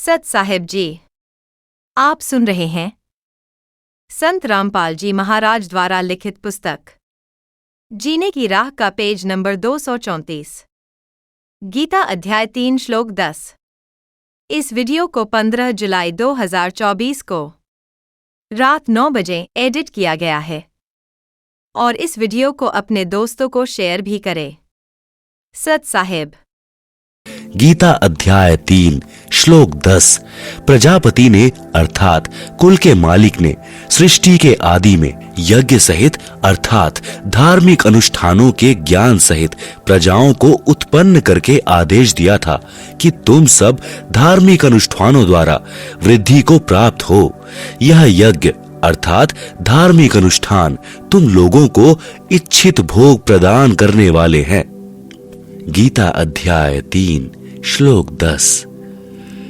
सत साहिब जी, आप सुन रहे हैं संत रामपाल जी महाराज द्वारा लिखित पुस्तक जीने की राह का पेज नंबर 234, गीता अध्याय 3 श्लोक 10। इस वीडियो को 15 जुलाई 2024 को रात 9 बजे एडिट किया गया है और इस वीडियो को अपने दोस्तों को शेयर भी करें। सत साहिब। गीता अध्याय 3 श्लोक 10। प्रजापति ने अर्थात कुल के मालिक ने सृष्टि के आदि में यज्ञ सहित अर्थात धार्मिक अनुष्ठानों के ज्ञान सहित प्रजाओं को उत्पन्न करके आदेश दिया था कि तुम सब धार्मिक अनुष्ठानों द्वारा वृद्धि को प्राप्त हो। यह यज्ञ अर्थात धार्मिक अनुष्ठान तुम लोगों को इच्छित भोग प्रदान करने वाले हैं। गीता अध्याय 3 श्लोक 10।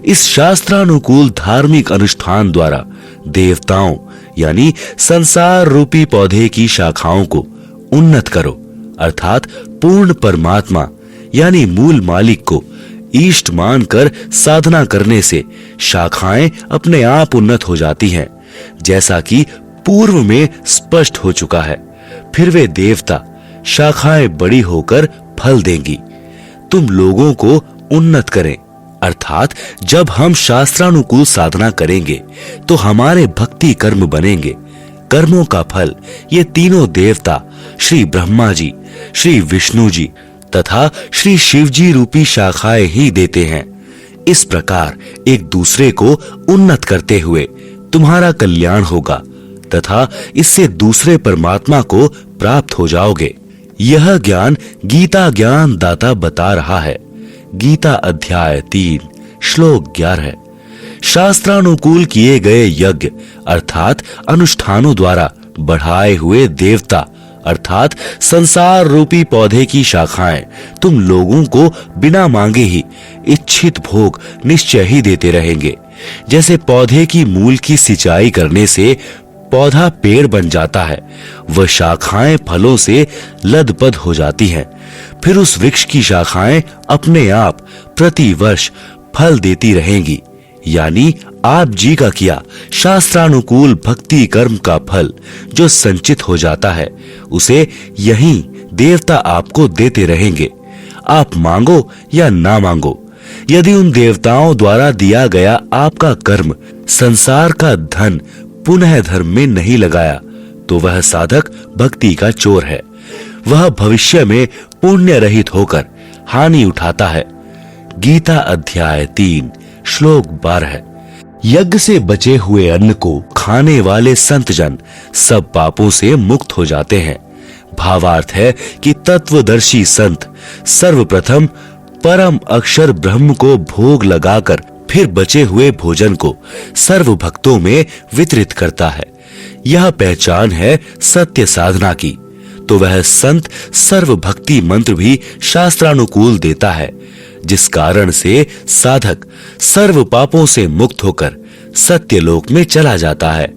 इस शास्त्रानुकूल धार्मिक अनुष्ठान द्वारा देवताओं यानी संसार रूपी पौधे की शाखाओं को उन्नत करो अर्थात पूर्ण परमात्मा यानी मूल मालिक को इष्ट मानकर साधना करने से शाखाएं अपने आप उन्नत हो जाती हैं, जैसा कि पूर्व में स्पष्ट हो चुका है। फिर वे देवता शाखाएं बड़ी होकर फल देंगी। तुम लोगों को उन्नत करें अर्थात जब हम शास्त्रानुकूल साधना करेंगे तो हमारे भक्ति कर्म बनेंगे। कर्मों का फल ये तीनों देवता श्री ब्रह्मा जी, श्री विष्णु जी तथा श्री शिव जी रूपी शाखाएं ही देते हैं। इस प्रकार एक दूसरे को उन्नत करते हुए तुम्हारा कल्याण होगा तथा इससे दूसरे परमात्मा को प्राप्त हो जाओगे। यह ज्ञान गीता ज्ञान दाता बता रहा है। गीता अध्याय 3 श्लोक 11। शास्त्रानुकूल किए गए यज्ञ अर्थात अनुष्ठानों द्वारा बढ़ाए हुए देवता अर्थात संसार रूपी पौधे की शाखाएं तुम लोगों को बिना मांगे ही इच्छित भोग निश्चय ही देते रहेंगे। जैसे पौधे की मूल की सिंचाई करने से पौधा पेड़ बन जाता है, वह शाखाएं फलों से लदपद हो जाती हैं। फिर उस वृक्ष की शाखाएं अपने आप प्रति वर्ष फल देती रहेंगी। यानी आप जी का किया शास्त्रानुकूल भक्ति कर्म का फल जो संचित हो जाता है उसे यही देवता आपको देते रहेंगे। आप मांगो या ना मांगो। यदि उन देवताओं द्वारा दिया गया आपका कर्म संसार का धन पुनः धर्म में नहीं लगाया तो वह साधक भक्ति का चोर है। वह भविष्य में पुण्य रहित होकर हानि उठाता है। गीता अध्याय 3 श्लोक 12। यज्ञ से बचे हुए अन्न को खाने वाले संत जन सब पापों से मुक्त हो जाते हैं। भावार्थ है कि तत्वदर्शी संत सर्वप्रथम परम अक्षर ब्रह्म को भोग लगाकर फिर बचे हुए भोजन को सर्व भक्तों में वितरित करता है। यह पहचान है सत्य साधना की। तो वह संत सर्व भक्ति मंत्र भी शास्त्रानुकूल देता है, जिस कारण से साधक सर्व पापों से मुक्त होकर सत्य लोक में चला जाता है।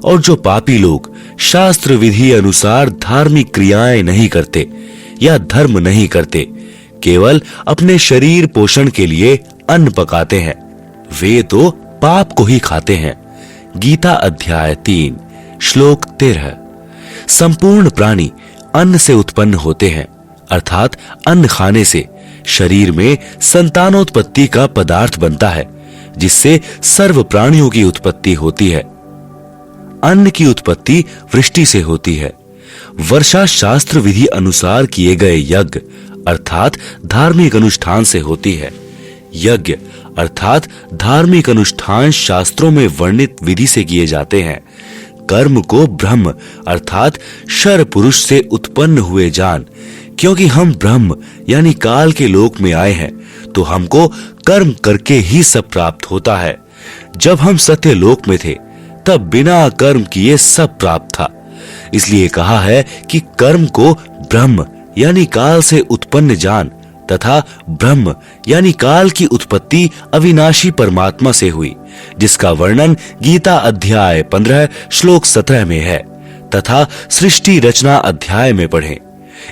और जो पापी लोग शास्त्र विधि अनुसार धार्मिक क्रियाएं नहीं करते या धर्म नहीं करते, केवल अपने शरीर पोषण के लिए अन्न पकाते हैं, वे तो पाप को ही खाते हैं। गीता अध्याय 3 श्लोक 13। संपूर्ण प्राणी अन्न से उत्पन्न होते हैं अर्थात अन्न खाने से शरीर में संतानोत्पत्ति का पदार्थ बनता है, जिससे सर्व प्राणियों की उत्पत्ति होती है। अन्न की उत्पत्ति वृष्टि से होती है। वर्षा शास्त्र विधि अनुसार किए गए यज्ञ अर्थात धार्मिक अनुष्ठान से होती है। यज्ञ अर्थात धार्मिक अनुष्ठान शास्त्रों में वर्णित विधि से किए जाते हैं। कर्म को ब्रह्म अर्थात शर पुरुष से उत्पन्न हुए जान, क्योंकि हम ब्रह्म यानी काल के लोक में आए हैं तो हमको कर्म करके ही सब प्राप्त होता है। जब हम सत्य लोक में थे तब बिना कर्म किए सब प्राप्त था। इसलिए कहा है कि कर्म को ब्रह्म यानी काल से उत्पन्न जान तथा ब्रह्म यानी काल की उत्पत्ति अविनाशी परमात्मा से हुई, जिसका वर्णन गीता अध्याय 15 श्लोक 17 में है तथा सृष्टि रचना अध्याय में पढ़ें।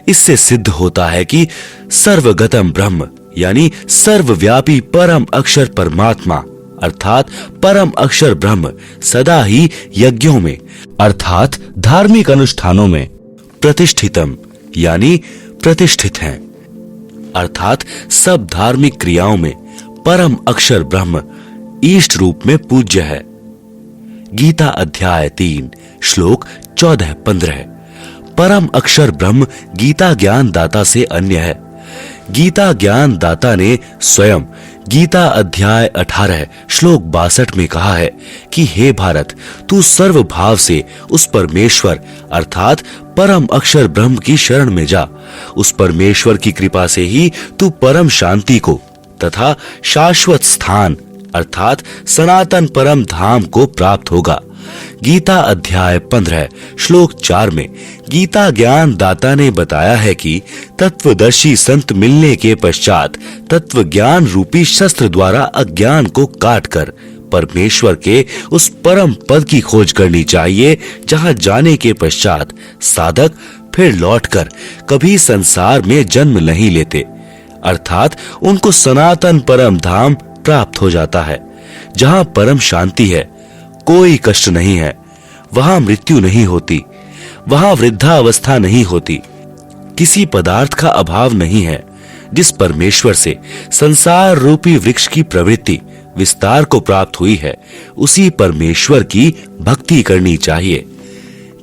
इससे सिद्ध होता है कि सर्वगतम ब्रह्म यानी सर्वव्यापी परम अक्षर परमात्मा अर्थात परम अक्षर ब्रह्म सदा ही यज्ञों में अर्थात धार्मिक अनुष्ठानों में प्रतिष्ठितम यानी प्रतिष्ठित हैं, अर्थात सब धार्मिक क्रियाओं में परम अक्षर ब्रह्म ईष्ट रूप में पूज्य है। गीता अध्याय 3 श्लोक 14-15। परम अक्षर ब्रह्म गीता ज्ञान दाता से अन्य है। गीता ज्ञान दाता ने स्वयं गीता अध्याय 18 श्लोक 62 में कहा है कि हे भारत, तू सर्व भाव से उस परमेश्वर अर्थात परम अक्षर ब्रह्म की शरण में जा। उस परमेश्वर की कृपा से ही तू परम शांति को तथा शाश्वत स्थान अर्थात सनातन परम धाम को प्राप्त होगा। गीता अध्याय 15 श्लोक 4 में गीता ज्ञान दाता ने बताया है कि तत्वदर्शी संत मिलने के पश्चात तत्व ज्ञान रूपी शस्त्र द्वारा अज्ञान को काटकर परमेश्वर के उस परम पद की खोज करनी चाहिए, जहां जाने के पश्चात साधक फिर लौटकर कभी संसार में जन्म नहीं लेते, अर्थात उनको सनातन परम धाम प्राप्त हो जाता है, जहां परम शांति है, कोई कष्ट नहीं है, वहां मृत्यु नहीं होती, वहां वृद्धावस्था नहीं होती, किसी पदार्थ का अभाव नहीं है। जिस परमेश्वर से संसार रूपी वृक्ष की प्रवृत्ति विस्तार को प्राप्त हुई है, उसी परमेश्वर की भक्ति करनी चाहिए।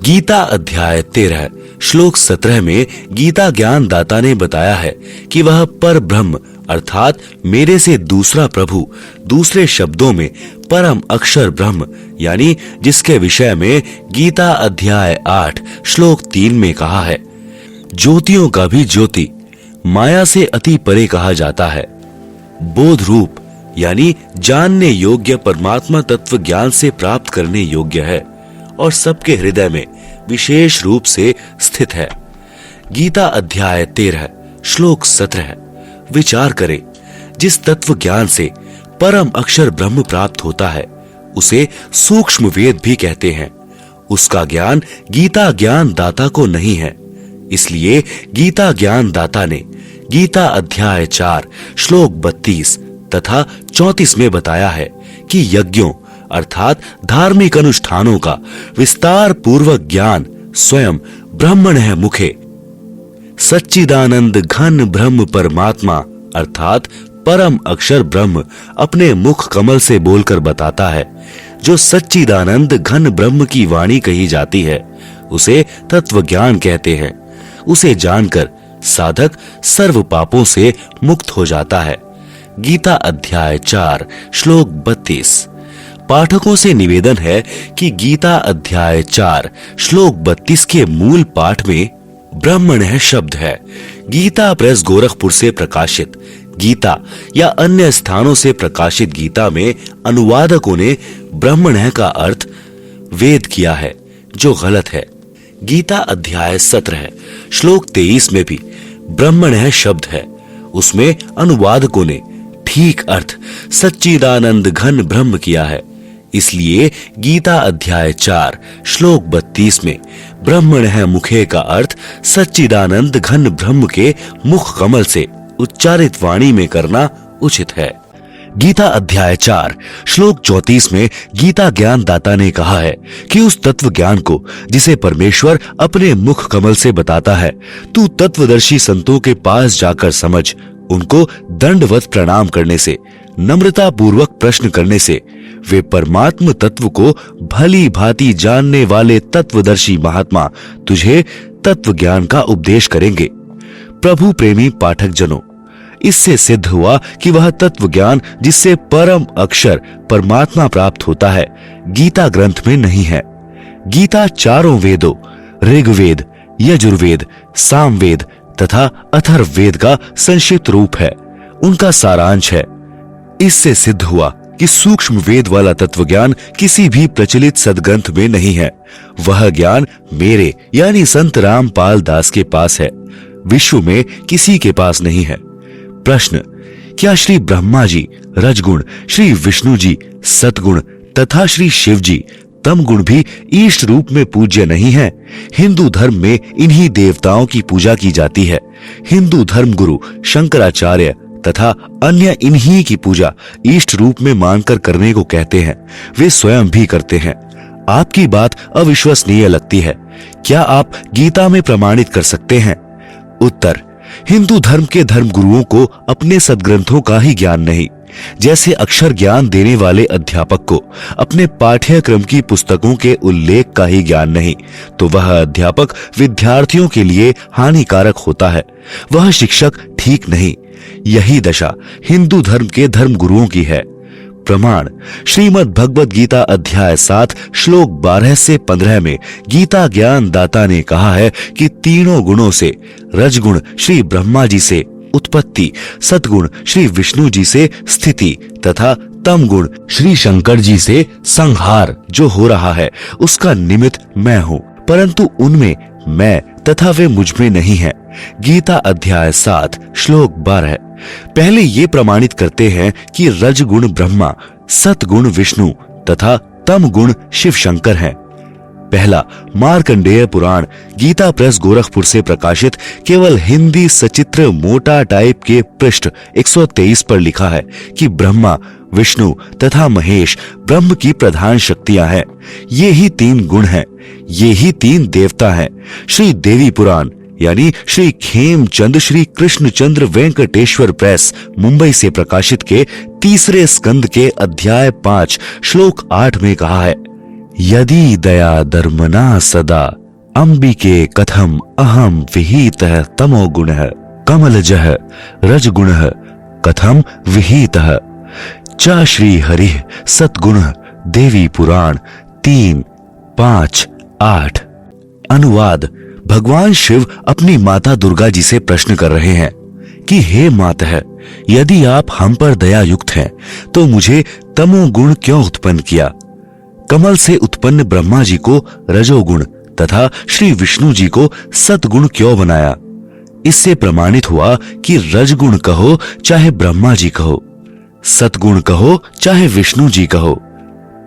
गीता अध्याय 13 श्लोक 17 में गीता ज्ञान दाता ने बताया है कि वह पर ब्रह्म अर्थात मेरे से दूसरा प्रभु, दूसरे शब्दों में परम अक्षर ब्रह्म यानी जिसके विषय में गीता अध्याय 8 श्लोक 3 में कहा है, ज्योतियों का भी ज्योति, माया से अति परे कहा जाता है, बोध रूप यानी जानने योग्य परमात्मा तत्व ज्ञान से प्राप्त करने योग्य है और सबके हृदय में विशेष रूप से स्थित है। गीता अध्याय 13 श्लोक 17। विचार करें, जिस तत्व ज्ञान से परम अक्षर ब्रह्म प्राप्त होता है उसे सूक्ष्म वेद भी कहते हैं। उसका ज्ञान गीता ज्ञान दाता को नहीं है। इसलिए गीता ज्ञान दाता ने गीता अध्याय 4 श्लोक 32 तथा 34 में बताया है कि यज्ञों अर्थात धार्मिक अनुष्ठानों का विस्तार पूर्वक ज्ञान स्वयं ब्रह्मण है मुखे सच्चिदानंद घन ब्रह्म परमात्मा अर्थात परम अक्षर ब्रह्म अपने मुख कमल से बोलकर बताता है। जो सच्चिदानंद घन ब्रह्म की वाणी कही जाती है उसे तत्व ज्ञान कहते हैं। उसे जानकर साधक सर्व पापों से मुक्त हो जाता है। गीता अध्याय 4 श्लोक 32। पाठकों से निवेदन है कि गीता अध्याय 4 श्लोक 32 के मूल पाठ में ब्रह्मण्य शब्द है। गीता प्रेस गोरखपुर से प्रकाशित गीता या अन्य स्थानों से प्रकाशित गीता में अनुवादकों ने ब्रह्मण्य का अर्थ वेद किया है, जो गलत है। गीता अध्याय 17 श्लोक 23 में भी ब्रह्मण्य शब्द है। उसमें अनुवादकों ने ठीक अर्थ सच्चिदानंद घन ब्रह्म किया है। इसलिए गीता अध्याय 4 श्लोक 32 में ब्रह्मण्य मुखे का अर्थ सच्चिदानंद घन ब्रह्म के मुख कमल से उच्चारित वाणी में करना उचित है। गीता अध्याय 4 श्लोक 34 में गीता ज्ञान दाता ने कहा है कि उस तत्व ज्ञान को जिसे परमेश्वर अपने मुख कमल से बताता है, तू तत्वदर्शी संतों के पास जाकर समझ। उनको दंडवत प्रणाम करने से, नम्रता पूर्वक प्रश्न करने से वे परमात्म तत्व को भली भांति जानने वाले तत्वदर्शी महात्मा तुझे तत्व ज्ञान का उपदेश करेंगे। प्रभु प्रेमी पाठक जनों, इससे सिद्ध हुआ कि वह तत्व ज्ञान जिससे परम अक्षर परमात्मा प्राप्त होता है गीता ग्रंथ में नहीं है। गीता चारों वेदों ऋग्वेद, यजुर्वेद, सामवेद तथा अथर्ववेद का संक्षिप्त रूप है, उनका सारांश है। इससे सिद्ध हुआ कि सूक्ष्म वेद वाला तत्व ज्ञान किसी भी प्रचलित सदग्रंथ में नहीं है। वह ज्ञान मेरे यानी संत रामपाल दास के पास है, विश्व में किसी के पास नहीं है। प्रश्न, क्या श्री ब्रह्मा जी रजगुण, श्री विष्णु जी सतगुण तथा श्री शिव जी तम गुण भी ईष्ट रूप में पूज्य नहीं है? हिंदू धर्म में इन्हीं देवताओं की पूजा की जाती है। हिंदू धर्म गुरु शंकराचार्य तथा अन्य इन्हीं की पूजा इष्ट रूप में मानकर करने को कहते हैं, वे स्वयं भी करते हैं। आपकी बात अविश्वसनीय लगती है, क्या आप गीता में प्रमाणित कर सकते हैं? उत्तर, हिंदू धर्म के धर्म गुरुओं को अपने सदग्रंथों का ही ज्ञान नहीं, जैसे अक्षर ज्ञान देने वाले अध्यापक को अपने पाठ्यक्रम की पुस्तकों के उल्लेख का ही ज्ञान नहीं, तो वह अध्यापक विद्यार्थियों के लिए हानिकारक होता है, वह शिक्षक ठीक नहीं। यही दशा हिंदू धर्म के धर्म गुरुओं की है। प्रमाण, श्रीमद् भगवद गीता अध्याय 7 श्लोक 12 से 15 में गीता ज्ञान दाता ने कहा है कि तीनों गुणों से रजगुण श्री ब्रह्मा जी से उत्पत्ति, सतगुण श्री विष्णु जी से स्थिति तथा तम गुण श्री शंकर जी से संहार जो हो रहा है उसका निमित्त मैं हूँ, परंतु उनमें मैं तथा वे मुझ में नहीं है। गीता अध्याय 7 श्लोक 12। पहले ये प्रमाणित करते हैं कि रजगुण ब्रह्मा, सतगुण विष्णु तथा तम गुण शिव शंकर हैं। पहला मार्कंडेय पुराण गीता प्रेस गोरखपुर से प्रकाशित केवल हिंदी सचित्र मोटा टाइप के पृष्ठ 123 पर लिखा है कि ब्रह्मा, विष्णु तथा महेश ब्रह्म की प्रधान शक्तियां हैं। ये ही तीन गुण हैं, ये ही तीन देवता हैं। श्री देवी पुराण यानी श्री खेमचंद श्री कृष्णचंद्र वेंकटेश्वर प्रेस मुंबई से प्रकाशित के तीसरे स्कंद के अध्याय 5 श्लोक 8 में कहा है, यदि दया धर्मना सदा अंबिके कथम अहम विहितः तमो गुणः कमलजः रजगुणः कथम विहितः च श्री हरिः सतगुणः देवी पुराण 3, 5, 8। अनुवाद, भगवान शिव अपनी माता दुर्गा जी से प्रश्न कर रहे हैं कि हे माता, यदि आप हम पर दया युक्त हैं तो मुझे तमोगुण क्यों उत्पन्न किया? कमल से उत्पन्न ब्रह्मा जी को रजोगुण तथा श्री विष्णु जी को सतगुण क्यों बनाया? इससे प्रमाणित हुआ कि रजगुण कहो चाहे ब्रह्मा जी कहो, सतगुण कहो चाहे विष्णु जी कहो,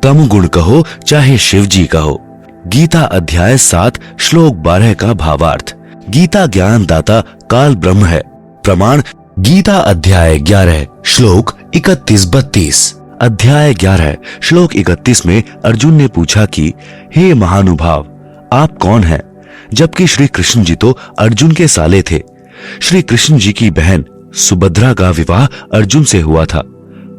तम गुण कहो चाहे शिव जी कहो। गीता अध्याय 7 श्लोक 12 का भावार्थ, गीता ज्ञान दाता काल ब्रह्म है। प्रमाण, गीता अध्याय 11 श्लोक 31-32। अध्याय 11 श्लोक 31 में अर्जुन ने पूछा कि हे महानुभाव, आप कौन हैं? जबकि श्री कृष्ण जी तो अर्जुन के साले थे। श्री कृष्ण जी की बहन सुभद्रा का विवाह अर्जुन से हुआ था।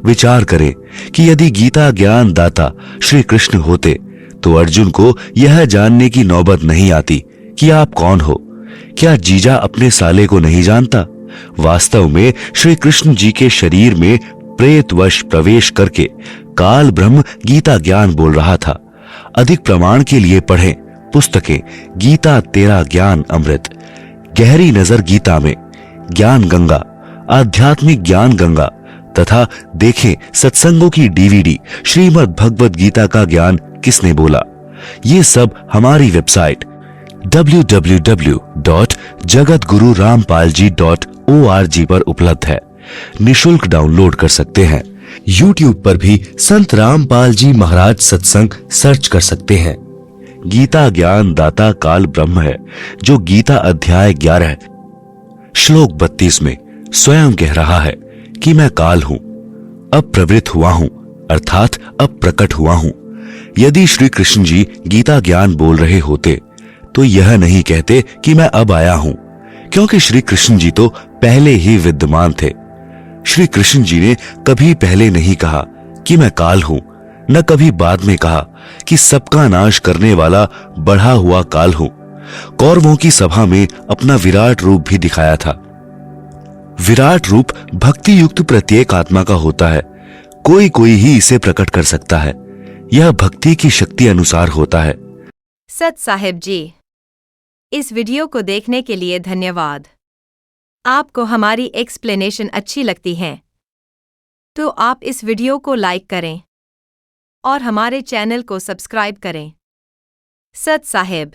विचार करें कि यदि गीता ज्ञान दाता श्री कृष्ण होते तो अर्जुन को यह जानने की नौबत नहीं आती कि आप कौन हो। क्या जीजा अपने साले को नहीं जानता? वास्तव में श्री कृष्ण जी के शरीर में प्रेतवश प्रवेश करके काल ब्रह्म गीता ज्ञान बोल रहा था। अधिक प्रमाण के लिए पढ़ें पुस्तकें गीता तेरा ज्ञान अमृत, गहरी नजर गीता में, ज्ञान गंगा, आध्यात्मिक ज्ञान गंगा तथा देखें सत्संगों की डीवीडी श्रीमद् भगवद गीता का ज्ञान किसने बोला। ये सब हमारी वेबसाइट www.jagatgururampalji.org पर उपलब्ध है। निशुल्क डाउनलोड कर सकते हैं। YouTube पर भी संत रामपाल जी महाराज सत्संग सर्च कर सकते हैं। गीता ज्ञान दाता काल ब्रह्म है, जो गीता अध्याय 11 श्लोक 32 में स्वयं कह रहा है कि मैं काल हूं, अब प्रवृत्त हुआ हूं, अर्थात अब प्रकट हुआ हूं। यदि श्री कृष्ण जी गीता ज्ञान बोल रहे होते तो यह नहीं कहते कि मैं अब आया हूं, क्योंकि श्री कृष्ण जी तो पहले ही विद्यमान थे। श्री कृष्ण जी ने कभी पहले नहीं कहा कि मैं काल हूं, न कभी बाद में कहा कि सबका नाश करने वाला बढ़ा हुआ काल हूं। कौरवों की सभा में अपना विराट रूप भी दिखाया था। विराट रूप भक्ति युक्त प्रत्येक आत्मा का होता है, कोई कोई ही इसे प्रकट कर सकता है। यह भक्ति की शक्ति अनुसार होता है। सत साहिब जी, इस वीडियो को देखने के लिए धन्यवाद। आपको हमारी एक्सप्लेनेशन अच्छी लगती है तो आप इस वीडियो को लाइक करें और हमारे चैनल को सब्सक्राइब करें। सत साहिब।